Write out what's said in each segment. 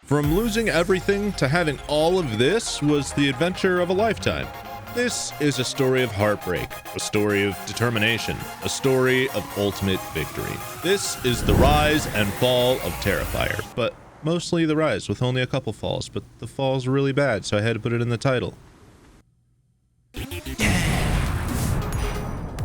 From losing everything to having all of this was the adventure of a lifetime. This is a story of heartbreak, a story of determination, a story of ultimate victory. This is the rise and fall of Terrifier, but mostly the rise with only a couple falls, but the falls were really bad, so I had to put it in the title.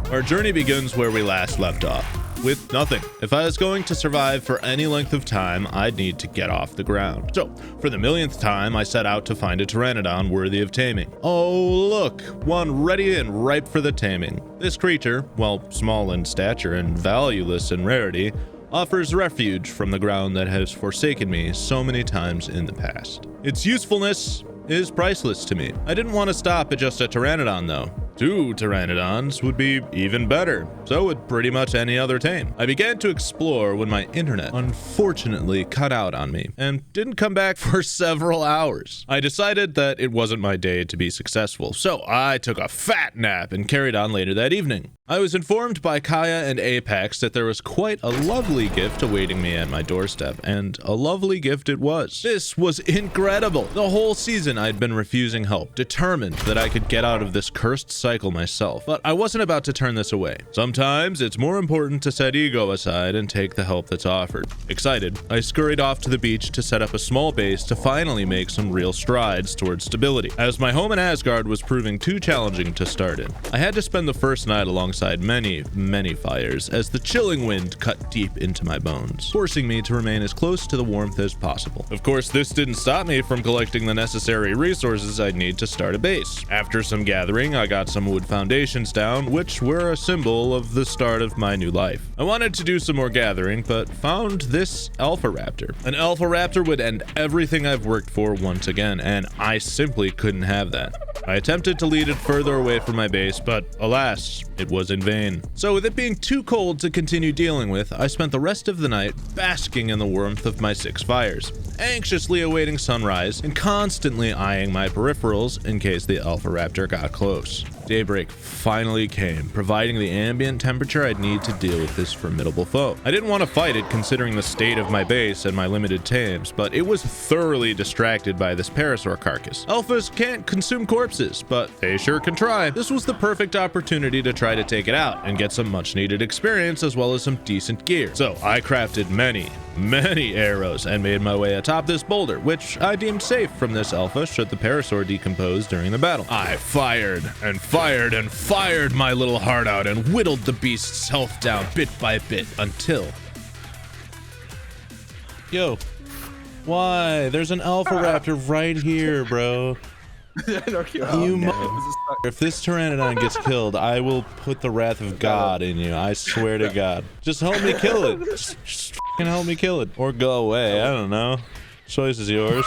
Our journey begins where we last left off, with nothing. If I was going to survive for any length of time, I'd need to get off the ground. So, for the millionth time, I set out to find a pteranodon worthy of taming. Oh look, one ready and ripe for the taming. This creature, while small in stature and valueless in rarity, offers refuge from the ground that has forsaken me so many times in the past. Its usefulness is priceless to me. I didn't want to stop at just a pteranodon though. 2 pteranodons would be even better. So would pretty much any other tame. I began to explore when my internet unfortunately cut out on me and didn't come back for several hours. I decided that it wasn't my day to be successful, so I took a fat nap and carried on later that evening. I was informed by Kaya and Apex that there was quite a lovely gift awaiting me at my doorstep, and a lovely gift it was. This was incredible. The whole season I'd been refusing help, determined that I could get out of this cursed cycle myself, but I wasn't about to turn this away. Sometimes it's more important to set ego aside and take the help that's offered. Excited, I scurried off to the beach to set up a small base to finally make some real strides towards stability, as my home in Asgard was proving too challenging to start in. I had to spend the first night alongside many fires as the chilling wind cut deep into my bones, forcing me to remain as close to the warmth as possible. Of course, this didn't stop me from collecting the necessary resources I'd need to start a base. After some gathering, I got some wood foundations down, which were a symbol of the start of my new life. I wanted to do some more gathering, but found this alpha raptor. An alpha raptor would end everything I've worked for once again, and I simply couldn't have that. I attempted to lead it further away from my base, but alas, it was in vain. So with it being too cold to continue dealing with, I spent the rest of the night basking in the warmth of my 6 fires, anxiously awaiting sunrise and constantly eyeing my peripherals in case the alpha raptor got close. Daybreak finally came, providing the ambient temperature I'd need to deal with this formidable foe. I didn't want to fight it considering the state of my base and my limited tames, but it was thoroughly distracted by this parasaur carcass. Alphas can't consume corpses, but they sure can try. This was the perfect opportunity to try to take it out and get some much needed experience as well as some decent gear. So I crafted many arrows and made my way atop this boulder, which I deemed safe from this alpha should the parasaur decompose during the battle. I fired and fired my little heart out and whittled the beast's health down bit by bit until... Yo, why? There's an alpha raptor right here, bro. If this pteranodon gets killed, I will put the wrath of God in you. I swear to God. Just help me kill it. Just help me kill it. Or go away. I don't know. Choice is yours.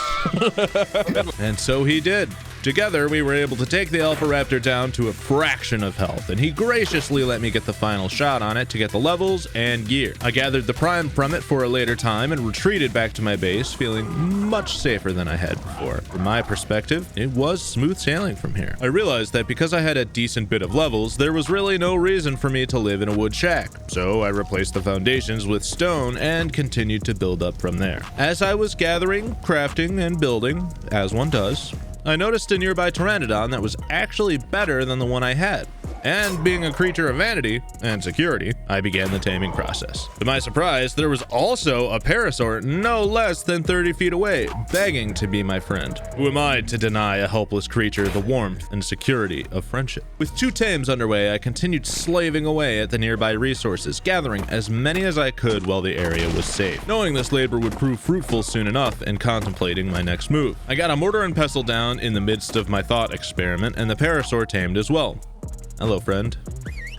And so he did. Together, we were able to take the alpha raptor down to a fraction of health, and he graciously let me get the final shot on it to get the levels and gear. I gathered the prime from it for a later time and retreated back to my base, feeling much safer than I had before. From my perspective, it was smooth sailing from here. I realized that because I had a decent bit of levels, there was really no reason for me to live in a wood shack. So I replaced the foundations with stone and continued to build up from there. As I was gathering, crafting, and building, as one does, I noticed a nearby pteranodon that was actually better than the one I had. And being a creature of vanity and security, I began the taming process. To my surprise, there was also a parasaur no less than 30 feet away, begging to be my friend. Who am I to deny a helpless creature the warmth and security of friendship? With 2 tames underway, I continued slaving away at the nearby resources, gathering as many as I could while the area was safe, knowing this labor would prove fruitful soon enough and contemplating my next move. I got a mortar and pestle down in the midst of my thought experiment and the parasaur tamed as well. Hello, friend.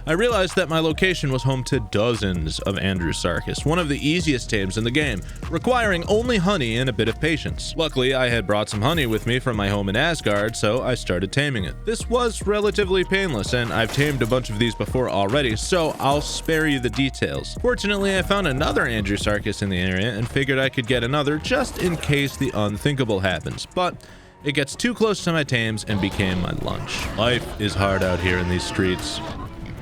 I realized that my location was home to dozens of Andrewsarchus, one of the easiest tames in the game, requiring only honey and a bit of patience. Luckily, I had brought some honey with me from my home in Asgard, so I started taming it. This was relatively painless, and I've tamed a bunch of these before already, so I'll spare you the details. Fortunately, I found another Andrewsarchus in the area and figured I could get another just in case the unthinkable happens, but it gets too close to my tames and became my lunch. Life is hard out here in these streets.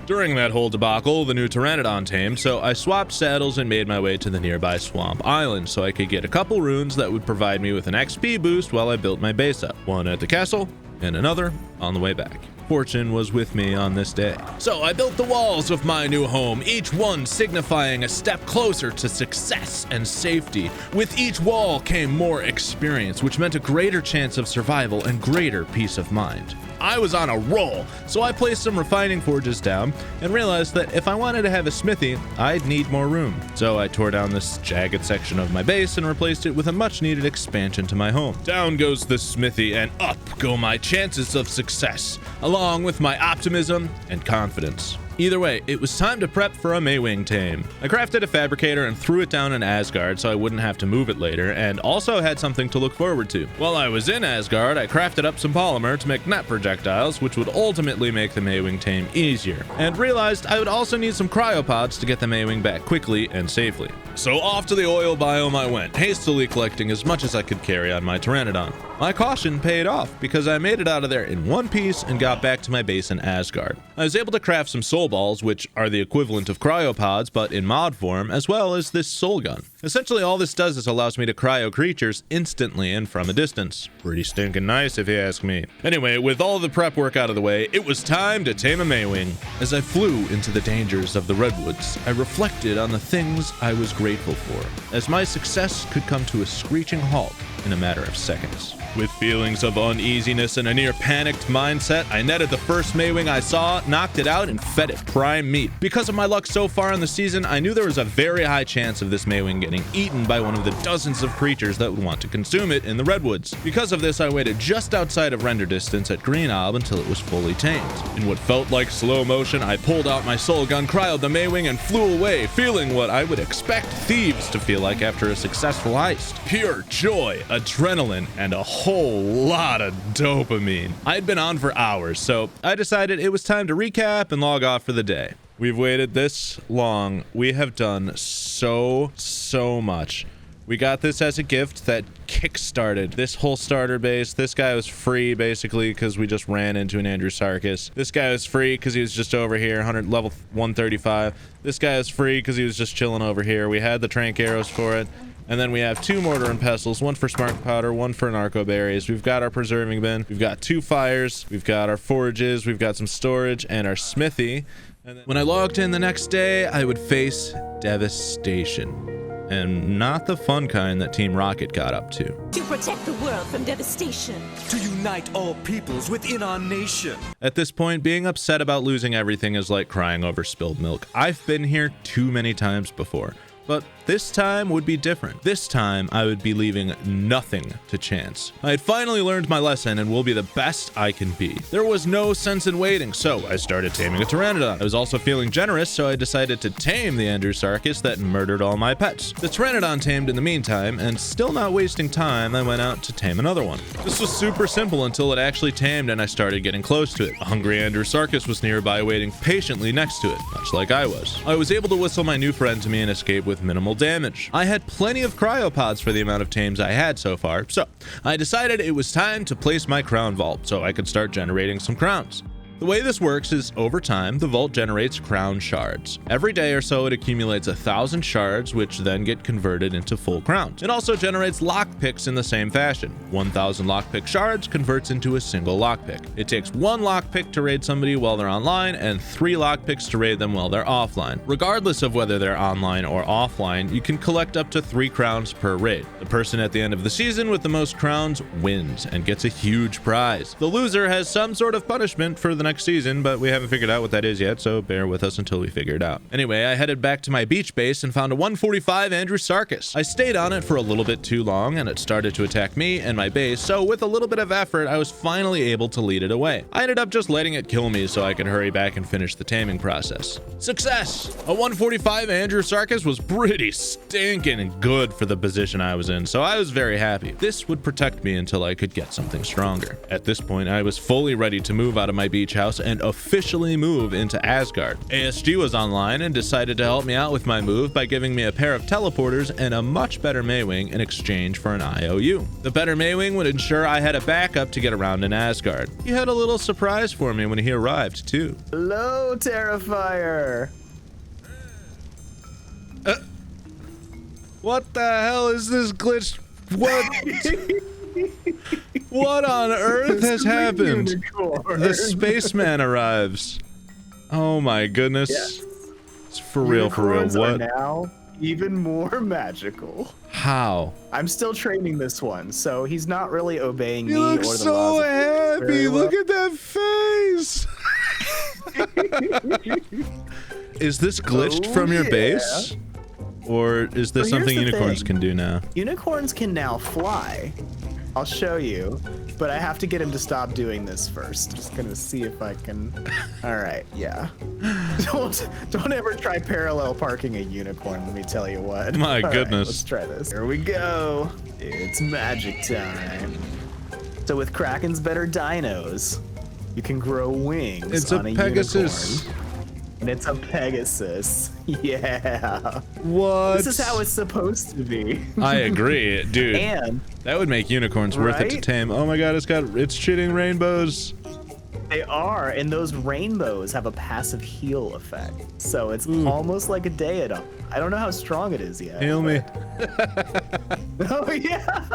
During that whole debacle, the new Pteranodon tamed, so I swapped saddles and made my way to the nearby swamp island so I could get a couple runes that would provide me with an XP boost while I built my base up. One at the castle, and another on the way back. Fortune was with me on this day. So I built the walls of my new home, each one signifying a step closer to success and safety. With each wall came more experience, which meant a greater chance of survival and greater peace of mind. I was on a roll, so I placed some refining forges down and realized that if I wanted to have a smithy, I'd need more room. So I tore down this jagged section of my base and replaced it with a much needed expansion to my home. Down goes the smithy and up go my chances of success, along with my optimism and confidence. Either way, it was time to prep for a Maywing tame. I crafted a fabricator and threw it down in Asgard so I wouldn't have to move it later, and also had something to look forward to. While I was in Asgard, I crafted up some polymer to make net projectiles, which would ultimately make the Maywing tame easier, and realized I would also need some cryopods to get the Maywing back quickly and safely. So off to the oil biome I went, hastily collecting as much as I could carry on my Pteranodon. My caution paid off because I made it out of there in one piece and got back to my base in Asgard. I was able to craft some soul balls, which are the equivalent of cryopods but in mod form, as well as this soul gun. Essentially all this does is allows me to cryo creatures instantly and from a distance. Pretty stinking nice if you ask me. Anyway, with all the prep work out of the way, it was time to tame a Maywing. As I flew into the dangers of the redwoods, I reflected on the things I was grateful for, as my success could come to a screeching halt in a matter of seconds. With feelings of uneasiness and a near panicked mindset, I netted the first Maywing I saw, knocked it out, and fed it prime meat. Because of my luck so far in the season, I knew there was a very high chance of this Maywing getting eaten by one of the dozens of creatures that would want to consume it in the redwoods. Because of this, I waited just outside of render distance at Green Ob until it was fully tamed. In what felt like slow motion, I pulled out my soul gun, cryoed the Maywing, and flew away, feeling what I would expect thieves to feel like after a successful heist. Pure joy, adrenaline, and a whole lot of dopamine. I had been on for hours, so I decided it was time to recap and log off for the day. We've waited this long. We have done so much. We got this as a gift that kick-started this whole starter base. This guy was free basically because we just ran into an Andrewsarchus. This guy was free because he was just over here, level 135. This guy was free because he was just chilling over here. We had the trank arrows for it. And then we have 2 mortar and pestles, 1 for smart powder, 1 for narco berries. We've got our preserving bin. We've got 2 fires. We've got our forages. We've got some storage and our smithy. And then when I logged in the next day, I would face devastation. And not the fun kind that Team Rocket got up to. To protect the world from devastation. To unite all peoples within our nation. At this point, being upset about losing everything is like crying over spilled milk. I've been here too many times before. But this time would be different. This time, I would be leaving nothing to chance. I had finally learned my lesson and will be the best I can be. There was no sense in waiting, so I started taming a Pteranodon. I was also feeling generous, so I decided to tame the Andrewsarchus that murdered all my pets. The Pteranodon tamed in the meantime, and still not wasting time, I went out to tame another one. This was super simple until it actually tamed and I started getting close to it. A hungry Andrewsarchus was nearby waiting patiently next to it, much like I was. I was able to whistle my new friend to me and escape with minimal damage. I had plenty of cryopods for the amount of tames I had so far, so I decided it was time to place my crown vault so I could start generating some crowns. The way this works is, over time, the vault generates crown shards. Every day or so, it accumulates 1,000 shards, which then get converted into full crowns. It also generates lockpicks in the same fashion. 1,000 lockpick shards converts into a single lockpick. It takes 1 lockpick to raid somebody while they're online, and 3 lockpicks to raid them while they're offline. Regardless of whether they're online or offline, you can collect up to 3 crowns per raid. The person at the end of the season with the most crowns wins and gets a huge prize. The loser has some sort of punishment for the next season, but we haven't figured out what that is yet, so bear with us until we figure it out. Anyway, I headed back to my beach base and found a 145 Andrewsarchus. I stayed on it for a little bit too long, and it started to attack me and my base, so with a little bit of effort, I was finally able to lead it away. I ended up just letting it kill me so I could hurry back and finish the taming process. Success! A 145 Andrewsarchus was pretty stinking good for the position I was in, so I was very happy. This would protect me until I could get something stronger. At this point, I was fully ready to move out of my beach house and officially move into Asgard. ASG was online and decided to help me out with my move by giving me a pair of teleporters and a much better Maywing in exchange for an IOU. The better Maywing would ensure I had a backup to get around in Asgard. He had a little surprise for me when he arrived too. Hello, Terrifier. What the hell is this glitch? What? What on earth has happened? Unicorn. The spaceman arrives. Oh my goodness. Yes. It's for real, for real. Unicorns What? are now even more magical. How? I'm still training this one, so he's not really obeying You me look or the so laws of happy. very well. Look at that face. Is this glitched Oh, from your yeah. base? Or is this So here's something the unicorns thing. can do now? Unicorns can now fly. I'll show you, but I have to get him to stop doing this first. Just gonna see if I can. All right, yeah. Don't ever try parallel parking a unicorn. Let me tell you what. My All right, goodness. let's try this. Here we go. It's magic time. So with Kraken's better dinos, you can grow wings. It's a on Pegasus. unicorn. And it's a Pegasus. Yeah. What? This is how it's supposed to be. I agree, dude. And That would make unicorns worth it to Right? tame. Oh my god, it's shitting rainbows. they are, and those rainbows have a passive heal effect. So it's almost like a Daedon. I don't know how strong it is yet. Heal me. Oh yeah.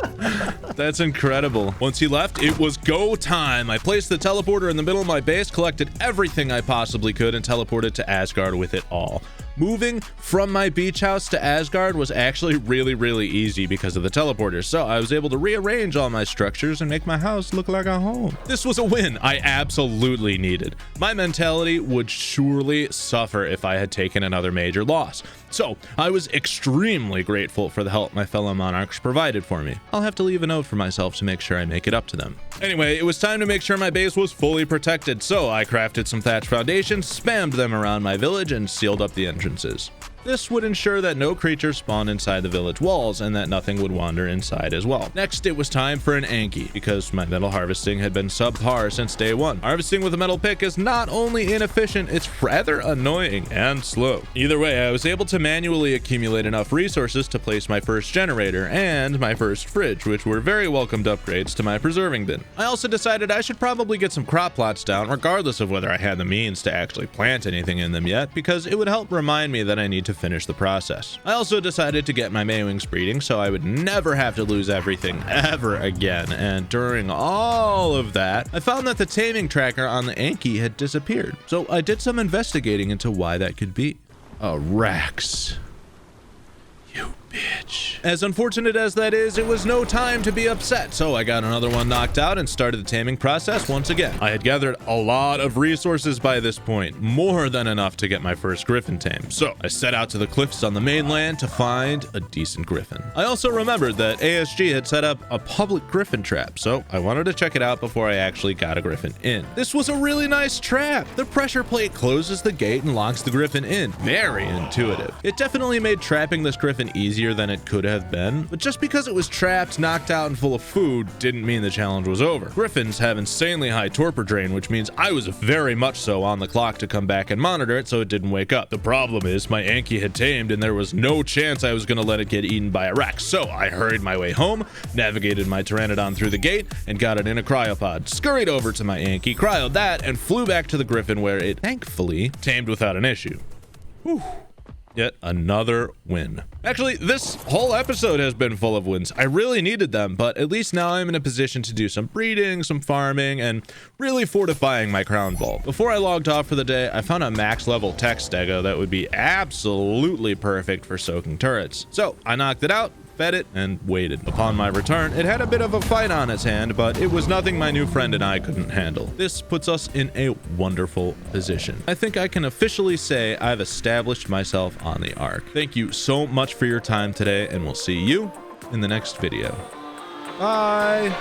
That's incredible. Once he left, it was go time. I placed the teleporter in the middle of my base, collected everything I possibly could, and teleported to Asgard with it all. Moving from my beach house to Asgard was actually really easy because of the teleporters, so I was able to rearrange all my structures and make my house look like a home. This was a win I absolutely needed. My mentality would surely suffer if I had taken another major loss, so I was extremely grateful for the help my fellow monarchs provided for me. I'll have to leave a note for myself to make sure I make it up to them. Anyway, it was time to make sure my base was fully protected, so I crafted some thatch foundations, spammed them around my village, and sealed up the entrances. This would ensure that no creatures spawned inside the village walls and that nothing would wander inside as well. Next, it was time for an Anki, because my metal harvesting had been subpar since day one. Harvesting with a metal pick is not only inefficient, it's rather annoying and slow. Either way, I was able to manually accumulate enough resources to place my first generator and my first fridge, which were very welcomed upgrades to my preserving bin. I also decided I should probably get some crop plots down, regardless of whether I had the means to actually plant anything in them yet, because it would help remind me that I need to finish the process. I also decided to get my Maywings breeding so I would never have to lose everything ever again, and during all of that, I found that the taming tracker on the Anki had disappeared. So I did some investigating into why that could be. Rex. You bitch. As unfortunate as that is, it was no time to be upset, so I got another one knocked out and started the taming process once again. I had gathered a lot of resources by this point, more than enough to get my first griffin tamed, so I set out to the cliffs on the mainland to find a decent griffin. I also remembered that ASG had set up a public griffin trap, so I wanted to check it out before I actually got a griffin in. This was a really nice trap. The pressure plate closes the gate and locks the griffin in. Very intuitive. It definitely made trapping this griffin easier than it could have been, but just because it was trapped, knocked out, and full of food didn't mean the challenge was over. Griffins have insanely high torpor drain, which means I was very much so on the clock to come back and monitor it so it didn't wake up. The problem is my Anki had tamed and there was no chance I was going to let it get eaten by a Rex, so I hurried my way home, navigated my Pteranodon through the gate, and got it in a cryopod, scurried over to my Anki, cryoed that, and flew back to the Griffin where it thankfully tamed without an issue. Whew. Yet another win. Actually, this whole episode has been full of wins. I really needed them, but at least now I'm in a position to do some breeding, some farming, and really fortifying my crown vault. Before I logged off for the day, I found a max level tech stego that would be absolutely perfect for soaking turrets. So I knocked it out, fed it, and waited. Upon my return, it had a bit of a fight on its hand, but it was nothing my new friend and I couldn't handle. This puts us in a wonderful position. I think I can officially say I've established myself on the arc. Thank you so much for your time today, and we'll see you in the next video. Bye!